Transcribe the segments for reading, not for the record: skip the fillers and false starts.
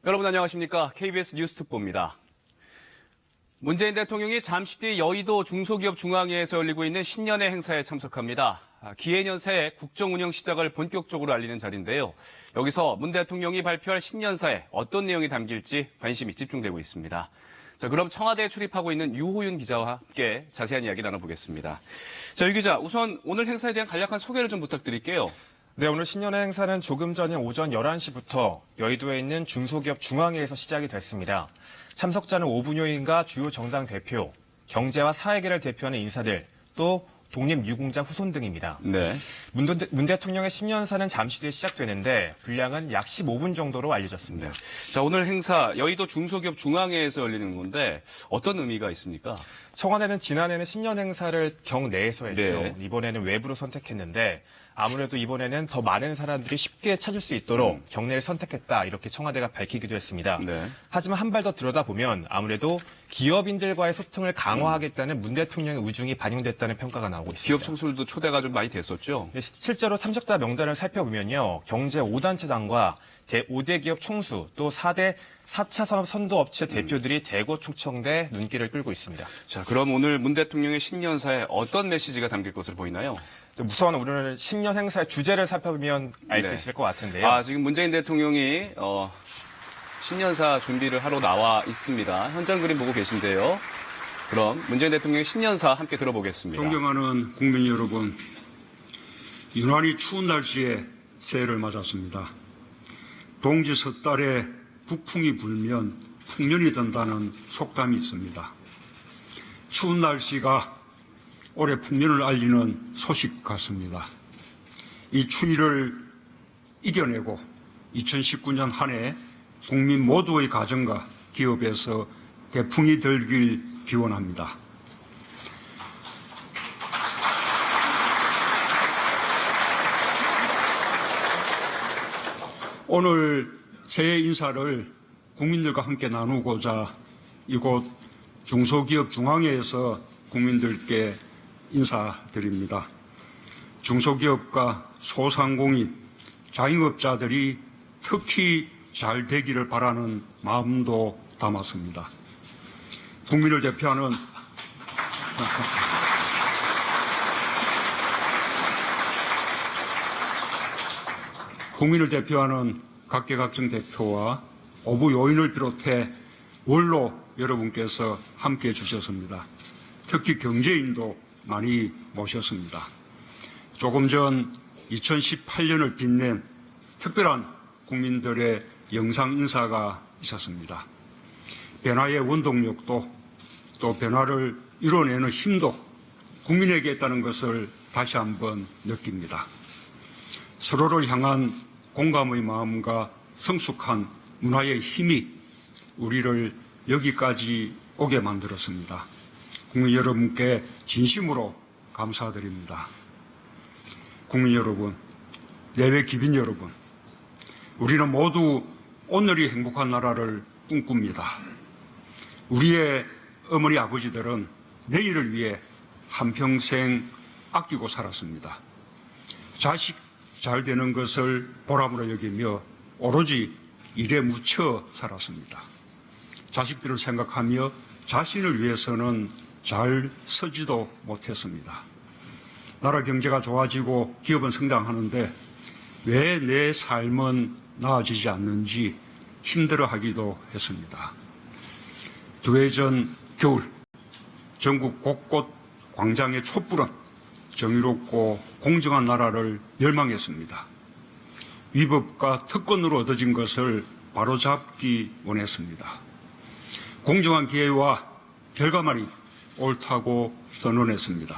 여러분 안녕하십니까? KBS 뉴스특보입니다. 문재인 대통령이 잠시 뒤 여의도 중소기업 중앙회에서 열리고 있는 신년회 행사에 참석합니다. 기해년 새해 국정운영 시작을 본격적으로 알리는 자리인데요. 여기서 문 대통령이 발표할 신년사에 어떤 내용이 담길지 관심이 집중되고 있습니다. 자, 그럼 청와대에 출입하고 있는 유호윤 기자와 함께 자세한 이야기 나눠보겠습니다. 자, 유 기자, 우선 오늘 행사에 대한 간략한 소개를 좀 부탁드릴게요. 네, 오늘 신년회 행사는 조금 전인 오전 11시부터 여의도에 있는 중소기업 중앙회에서 시작이 됐습니다. 참석자는 오분효인과 주요 정당 대표, 경제와 사회계를 대표하는 인사들, 또 독립유공자 후손 등입니다. 네. 문 대통령의 신년사는 잠시 뒤에 시작되는데 분량은 약 15분 정도로 알려졌습니다. 네. 자, 오늘 행사 여의도 중소기업 중앙회에서 열리는 건데 어떤 의미가 있습니까? 청와대는 지난해는 신년 행사를 경내에서 했죠. 네. 이번에는 외부로 선택했는데 아무래도 이번에는 더 많은 사람들이 쉽게 찾을 수 있도록 경내를 선택했다 이렇게 청와대가 밝히기도 했습니다. 네. 하지만 한 발 더 들여다보면 아무래도 기업인들과의 소통을 강화하겠다는 문 대통령의 의중이 반영됐다는 평가가 나오고 있습니다. 기업 총수들도 초대가 좀 많이 됐었죠. 실제로 참석자 명단을 살펴보면요. 경제 5단체장과 5대 기업 총수 또 4차 산업 선도업체 대표들이 대거 초청돼 눈길을 끌고 있습니다. 자, 그럼 오늘 문 대통령의 신년사에 어떤 메시지가 담길 것으로 보이나요? 우선 오늘 신년 행사의 주제를 살펴보면 알 수 네. 있을 것 같은데요. 지금 문재인 대통령이 신년사 준비를 하러 나와 있습니다. 현장 그림 보고 계신데요. 그럼 문재인 대통령의 신년사 함께 들어보겠습니다. 존경하는 국민 여러분, 유난히 추운 날씨에 새해를 맞았습니다. 동지 석 달에 북풍이 불면 풍년이 든다는 속담이 있습니다. 추운 날씨가 올해 풍년을 알리는 소식 같습니다. 이 추위를 이겨내고 2019년 한 해 국민 모두의 가정과 기업에서 대풍이 들길 기원합니다. 오늘 새해 인사를 국민들과 함께 나누고자 이곳 중소기업 중앙회에서 국민들께 인사드립니다. 중소기업과 소상공인, 자영업자들이 특히 잘 되기를 바라는 마음도 담았습니다. 국민을 대표하는 각계각층 대표와 오부 요인을 비롯해 원로 여러분께서 함께해 주셨습니다. 특히 경제인도 많이 모셨습니다. 조금 전 2018년을 빛낸 특별한 국민들의 영상 인사가 있었습니다. 변화의 원동력도 또 변화를 이뤄내는 힘도 국민에게 있다는 것을 다시 한번 느낍니다. 서로를 향한 공감의 마음과 성숙한 문화의 힘이 우리를 여기까지 오게 만들었습니다. 국민 여러분께 진심으로 감사드립니다. 국민 여러분, 내외 기빈 여러분, 우리는 모두 오늘이 행복한 나라를 꿈꿉니다. 우리의 어머니 아버지들은 내일을 위해 한평생 아끼고 살았습니다. 자식 잘 되는 것을 보람으로 여기며 오로지 일에 묻혀 살았습니다. 자식들을 생각하며 자신을 위해서는 잘 서지도 못했습니다. 나라 경제가 좋아지고 기업은 성장하는데 왜 내 삶은 나아지지 않는지 힘들어하기도 했습니다. 두 해 전 겨울 전국 곳곳 광장의 촛불은 정의롭고 공정한 나라를 열망했습니다. 위법과 특권으로 얻어진 것을 바로잡기 원했습니다. 공정한 기회와 결과만이 옳다고 선언했습니다.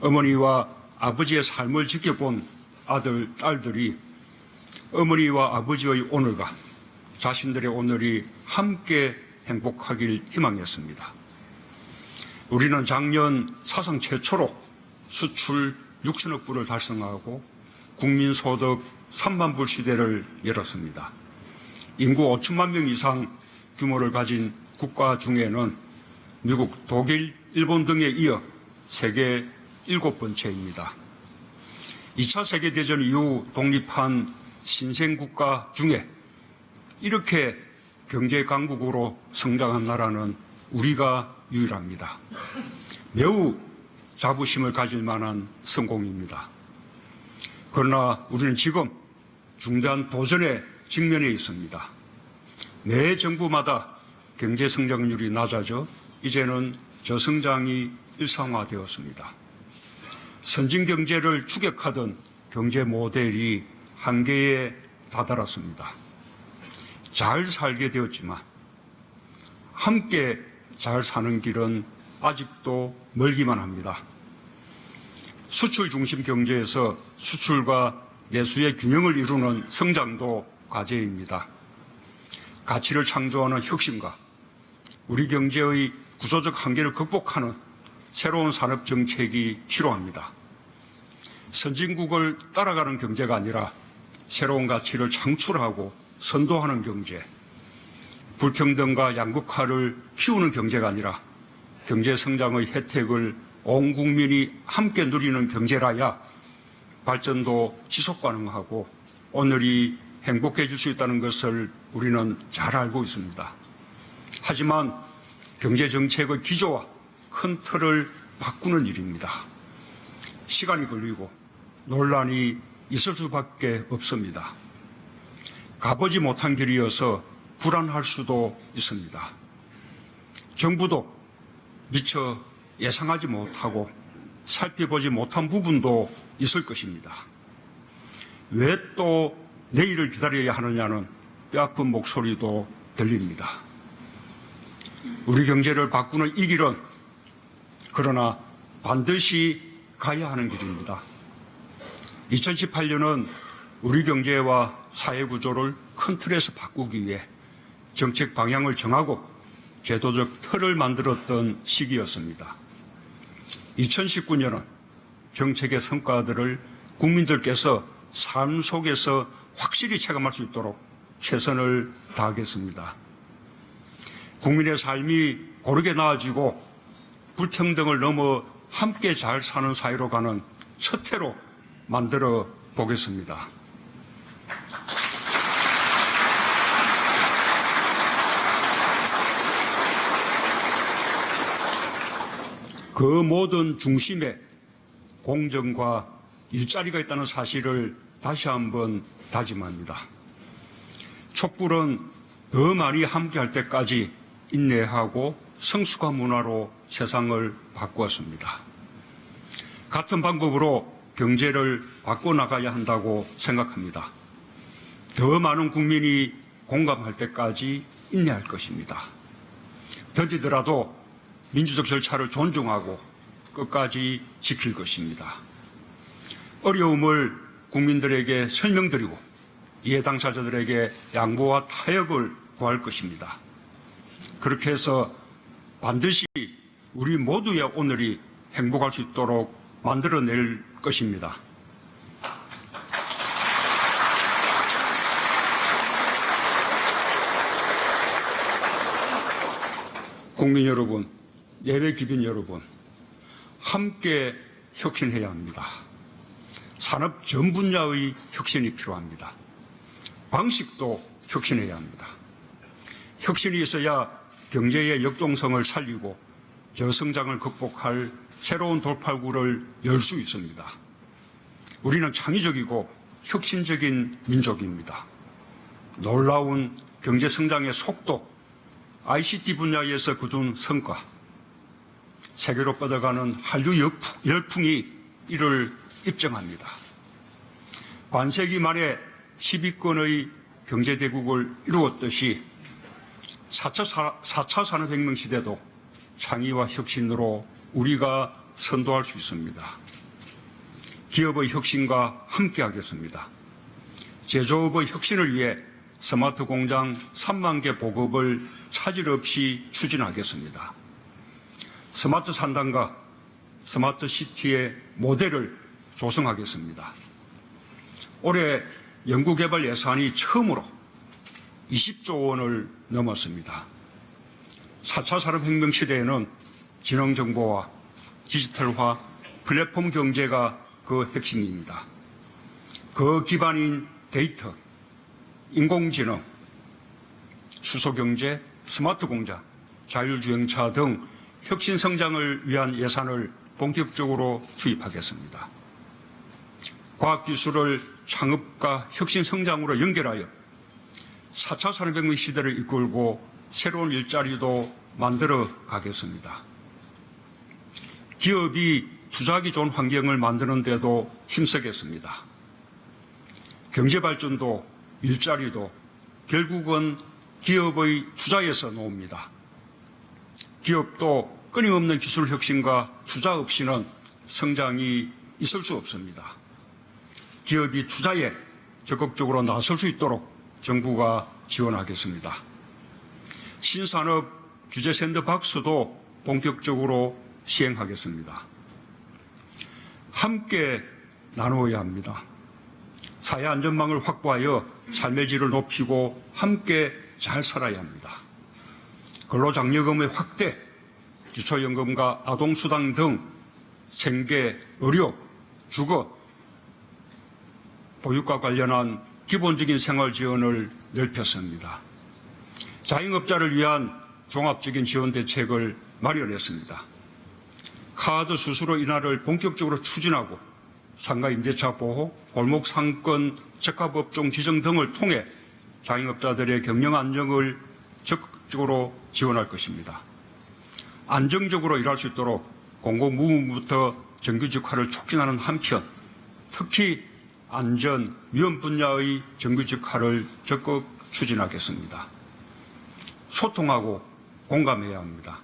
어머니와 아버지의 삶을 지켜본 아들, 딸들이 어머니와 아버지의 오늘과 자신들의 오늘이 함께 행복하길 희망했습니다. 우리는 작년 사상 최초로 수출 6천억 불을 달성하고 국민소득 3만 불 시대를 열었습니다. 인구 5천만 명 이상 규모를 가진 국가 중에는 미국, 독일, 일본 등에 이어 세계 7번째입니다. 2차 세계대전 이후 독립한 신생국가 중에 이렇게 경제 강국으로 성장한 나라는 우리가 유일합니다. 매우 자부심을 가질 만한 성공입니다. 그러나 우리는 지금 중대한 도전에 직면해 있습니다. 매 정부마다 경제 성장률이 낮아져 이제는 저성장이 일상화되었습니다. 선진 경제를 추격하던 경제 모델이 한계에 다다랐습니다. 잘 살게 되었지만 함께 잘 사는 길은 아직도 멀기만 합니다. 수출 중심 경제에서 수출과 내수의 균형을 이루는 성장도 과제입니다. 가치를 창조하는 혁신과 우리 경제의 구조적 한계를 극복하는 새로운 산업 정책이 필요합니다. 선진국을 따라가는 경제가 아니라 새로운 가치를 창출하고 선도하는 경제, 불평등과 양극화를 키우는 경제가 아니라 경제 성장의 혜택을 온 국민이 함께 누리는 경제라야 발전도 지속 가능하고 오늘이 행복해질 수 있다는 것을 우리는 잘 알고 있습니다. 하지만 경제 정책의 기조와 큰 틀을 바꾸는 일입니다. 시간이 걸리고 논란이 있을 수밖에 없습니다. 가보지 못한 길이어서 불안할 수도 있습니다. 정부도 미처 예상하지 못하고 살펴보지 못한 부분도 있을 것입니다. 왜 또 내일을 기다려야 하느냐는 뼈아픈 목소리도 들립니다. 우리 경제를 바꾸는 이 길은 그러나 반드시 가야 하는 길입니다. 2018년은 우리 경제와 사회 구조를 큰 틀에서 바꾸기 위해 정책 방향을 정하고 제도적 틀을 만들었던 시기였습니다. 2019년은 정책의 성과들을 국민들께서 삶 속에서 확실히 체감할 수 있도록 최선을 다하겠습니다. 국민의 삶이 고르게 나아지고 불평등을 넘어 함께 잘 사는 사회로 가는 첫 해로 만들어 보겠습니다. 그 모든 중심에 공정과 일자리가 있다는 사실을 다시 한번 다짐합니다. 촛불은 더 많이 함께할 때까지 인내하고 성숙한 문화로 세상을 바꾸었습니다. 같은 방법으로 경제를 바꿔나가야 한다고 생각합니다. 더 많은 국민이 공감할 때까지 인내할 것입니다. 더디더라도 민주적 절차를 존중하고 끝까지 지킬 것입니다. 어려움을 국민들에게 설명드리고 이해 당사자들에게 양보와 타협을 구할 것입니다. 그렇게 해서 반드시 우리 모두의 오늘이 행복할 수 있도록 만들어낼 것입니다. 국민 여러분, 예외 기빈 여러분, 함께 혁신해야 합니다. 산업 전 분야의 혁신이 필요합니다. 방식도 혁신해야 합니다. 혁신이 있어야 경제의 역동성을 살리고 저성장을 극복할 새로운 돌파구를 열 수 있습니다. 우리는 창의적이고 혁신적인 민족입니다. 놀라운 경제 성장의 속도, ICT 분야에서 거둔 성과, 세계로 뻗어가는 한류 열풍이 이를 입증합니다. 반세기 말에 10위권의 경제대국을 이루었듯이 4차 산업혁명 시대도 창의와 혁신으로 우리가 선도할 수 있습니다. 기업의 혁신과 함께하겠습니다. 제조업의 혁신을 위해 스마트 공장 3만 개 보급을 차질 없이 추진하겠습니다. 스마트 산단과 스마트 시티의 모델을 조성하겠습니다. 올해 연구개발 예산이 처음으로 20조 원을 넘었습니다. 4차 산업혁명 시대에는 지능정보와 디지털화, 플랫폼 경제가 그 핵심입니다. 그 기반인 데이터, 인공지능, 수소경제, 스마트 공장, 자율주행차 등 혁신 성장을 위한 예산을 본격적으로 투입하겠습니다. 과학기술을 창업과 혁신 성장으로 연결하여 4차 산업혁명 시대를 이끌고 새로운 일자리도 만들어 가겠습니다. 기업이 투자하기 좋은 환경을 만드는 데도 힘쓰겠습니다. 경제발전도 일자리도 결국은 기업의 투자에서 나옵니다. 기업도 끊임없는 기술 혁신과 투자 없이는 성장이 있을 수 없습니다. 기업이 투자에 적극적으로 나설 수 있도록 정부가 지원하겠습니다. 신산업 규제 샌드박스도 본격적으로 시행하겠습니다. 함께 나누어야 합니다. 사회 안전망을 확보하여 삶의 질을 높이고 함께 잘 살아야 합니다. 근로장려금의 확대, 기초연금과 아동수당 등 생계, 의료, 주거, 보육과 관련한 기본적인 생활 지원을 넓혔습니다. 자영업자를 위한 종합적인 지원 대책을 마련했습니다. 카드 수수료 인하를 본격적으로 추진하고 상가 임대차 보호, 골목 상권 적합업종 지정 등을 통해 자영업자들의 경영 안정을 적극적으로 지원할 것입니다. 안정적으로 일할 수 있도록 공공부문부터 정규직화를 촉진하는 한편 특히 안전, 위험 분야의 정규직화를 적극 추진하겠습니다. 소통하고 공감해야 합니다.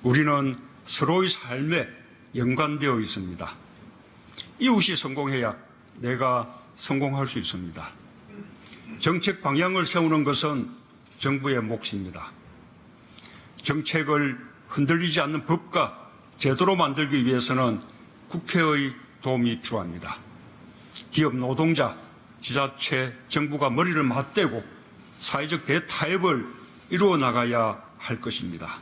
우리는 서로의 삶에 연관되어 있습니다. 이웃이 성공해야 내가 성공할 수 있습니다. 정책 방향을 세우는 것은 정부의 몫입니다. 정책을 흔들리지 않는 법과 제도로 만들기 위해서는 국회의 도움이 필요합니다. 기업 노동자, 지자체, 정부가 머리를 맞대고 사회적 대타협을 이루어 나가야 할 것입니다.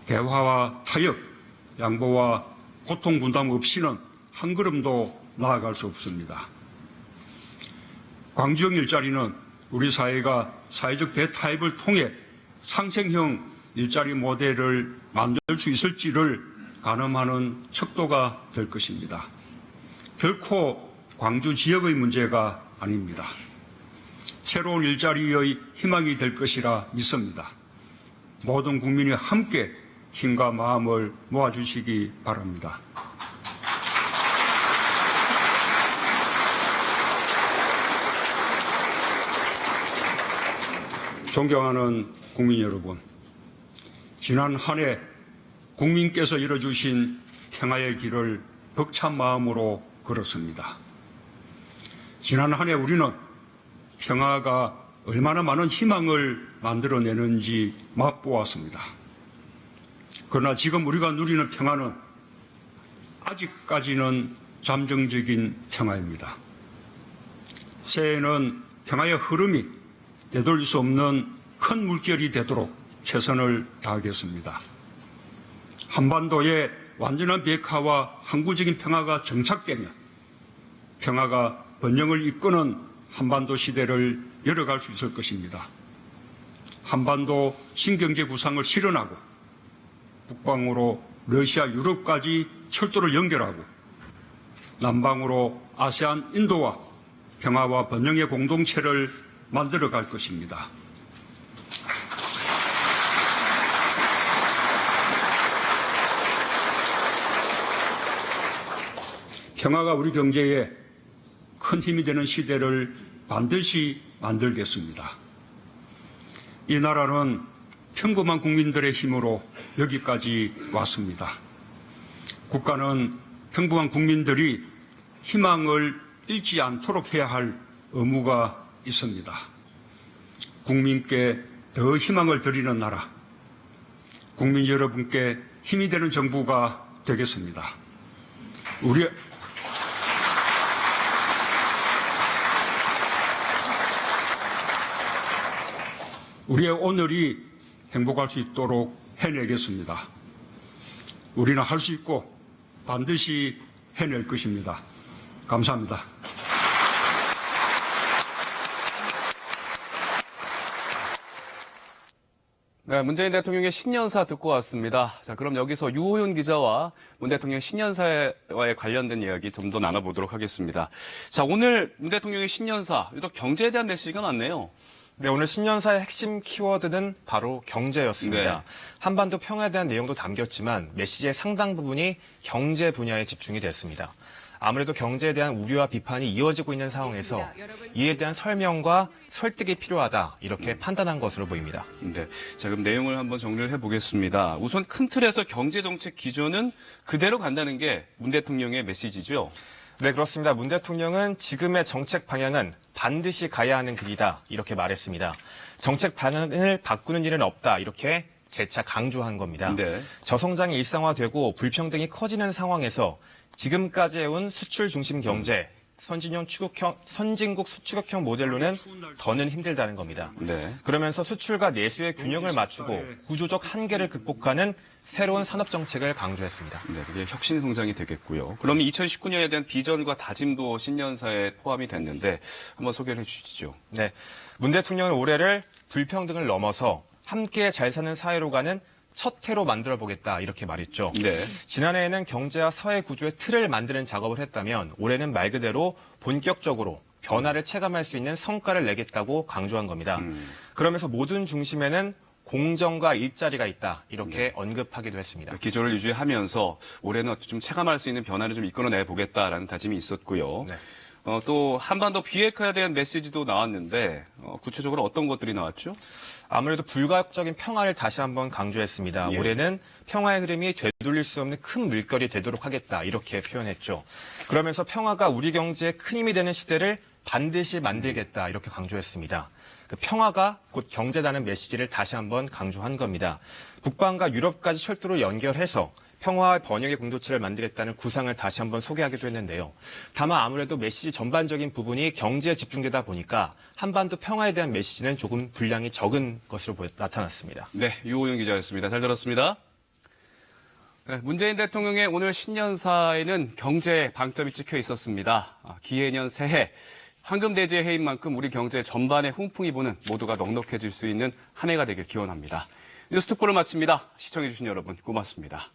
대화와 타협, 양보와 고통 분담 없이는 한 걸음도 나아갈 수 없습니다. 광주형 일자리는 우리 사회가 사회적 대타협을 통해 상생형 일자리 모델을 만들 수 있을지를 가늠하는 척도가 될 것입니다. 결코 광주 지역의 문제가 아닙니다. 새로운 일자리의 희망이 될 것이라 믿습니다. 모든 국민이 함께 힘과 마음을 모아주시기 바랍니다. 존경하는 국민 여러분, 지난 한 해 국민께서 열어주신 평화의 길을 벅찬 마음으로 걸었습니다. 지난 한 해 우리는 평화가 얼마나 많은 희망을 만들어내는지 맛보았습니다. 그러나 지금 우리가 누리는 평화는 아직까지는 잠정적인 평화입니다. 새해에는 평화의 흐름이 되돌릴 수 없는 큰 물결이 되도록 최선을 다하겠습니다. 한반도의 완전한 비핵화와 항구적인 평화가 정착되면 평화가 번영을 이끄는 한반도 시대를 열어갈 수 있을 것입니다. 한반도 신경제 구상을 실현하고 북방으로 러시아, 유럽까지 철도를 연결하고 남방으로 아세안, 인도와 평화와 번영의 공동체를 만들어 갈 것입니다. 평화가 우리 경제에 큰 힘이 되는 시대를 반드시 만들겠습니다. 이 나라는 평범한 국민들의 힘으로 여기까지 왔습니다. 국가는 평범한 국민들이 희망을 잃지 않도록 해야 할 의무가 있습니다. 국민께 더 희망을 드리는 나라, 국민 여러분께 힘이 되는 정부가 되겠습니다. 우리의 오늘이 행복할 수 있도록 해내겠습니다. 우리는 할 수 있고 반드시 해낼 것입니다. 감사합니다. 네, 문재인 대통령의 신년사 듣고 왔습니다. 자, 그럼 여기서 유호윤 기자와 문 대통령 신년사와의 관련된 이야기 좀 더 나눠보도록 하겠습니다. 자, 오늘 문 대통령의 신년사, 유독 경제에 대한 메시지가 많네요. 네, 오늘 신년사의 핵심 키워드는 바로 경제였습니다. 네. 한반도 평화에 대한 내용도 담겼지만 메시지의 상당 부분이 경제 분야에 집중이 됐습니다. 아무래도 경제에 대한 우려와 비판이 이어지고 있는 상황에서 이에 대한 설명과 설득이 필요하다 이렇게 판단한 것으로 보입니다. 네. 자, 그럼 내용을 한번 정리를 해보겠습니다. 우선 큰 틀에서 경제정책 기조는 그대로 간다는 게 문 대통령의 메시지죠. 네, 그렇습니다. 문 대통령은 지금의 정책 방향은 반드시 가야 하는 길이다 이렇게 말했습니다. 정책 방향을 바꾸는 일은 없다 이렇게 재차 강조한 겁니다. 네. 저성장이 일상화되고 불평등이 커지는 상황에서 지금까지 해온 수출 중심 경제, 선진국 수출국형 모델로는 더는 힘들다는 겁니다. 네. 그러면서 수출과 내수의 균형을 맞추고 구조적 한계를 극복하는 새로운 산업 정책을 강조했습니다. 네, 그게 혁신 성장이 되겠고요. 그럼 2019년에 대한 비전과 다짐도 신년사에 포함이 됐는데 한번 소개를 해주시죠. 네, 문 대통령은 올해를 불평등을 넘어서 함께 잘 사는 사회로 가는 첫 해로 만들어 보겠다 이렇게 말했죠. 네. 지난해에는 경제와 사회 구조의 틀을 만드는 작업을 했다면 올해는 말 그대로 본격적으로 변화를 체감할 수 있는 성과를 내겠다고 강조한 겁니다. 그러면서 모든 중심에는 공정과 일자리가 있다 이렇게 언급하기도 했습니다. 기조를 유지하면서 올해는 좀 체감할 수 있는 변화를 좀 이끌어내 보겠다라는 다짐이 있었고요. 네. 또 한반도 비핵화에 대한 메시지도 나왔는데 구체적으로 어떤 것들이 나왔죠? 아무래도 불가역적인 평화를 다시 한번 강조했습니다. 예. 올해는 평화의 흐름이 되돌릴 수 없는 큰 물결이 되도록 하겠다 이렇게 표현했죠. 그러면서 평화가 우리 경제에 큰 힘이 되는 시대를 반드시 만들겠다 이렇게 강조했습니다. 그 평화가 곧 경제다는 메시지를 다시 한번 강조한 겁니다. 북방과 유럽까지 철도로 연결해서 평화와 번영의 공동체를 만들겠다는 구상을 다시 한번 소개하기도 했는데요. 다만 아무래도 메시지 전반적인 부분이 경제에 집중되다 보니까 한반도 평화에 대한 메시지는 조금 분량이 적은 것으로 나타났습니다. 네, 유호영 기자였습니다. 잘 들었습니다. 네, 문재인 대통령의 오늘 신년사에는 경제에 방점이 찍혀 있었습니다. 기해년 새해, 황금대지의 해인 만큼 우리 경제 전반에 훈풍이 부는 모두가 넉넉해질 수 있는 한 해가 되길 기원합니다. 뉴스특보를 마칩니다. 시청해주신 여러분 고맙습니다.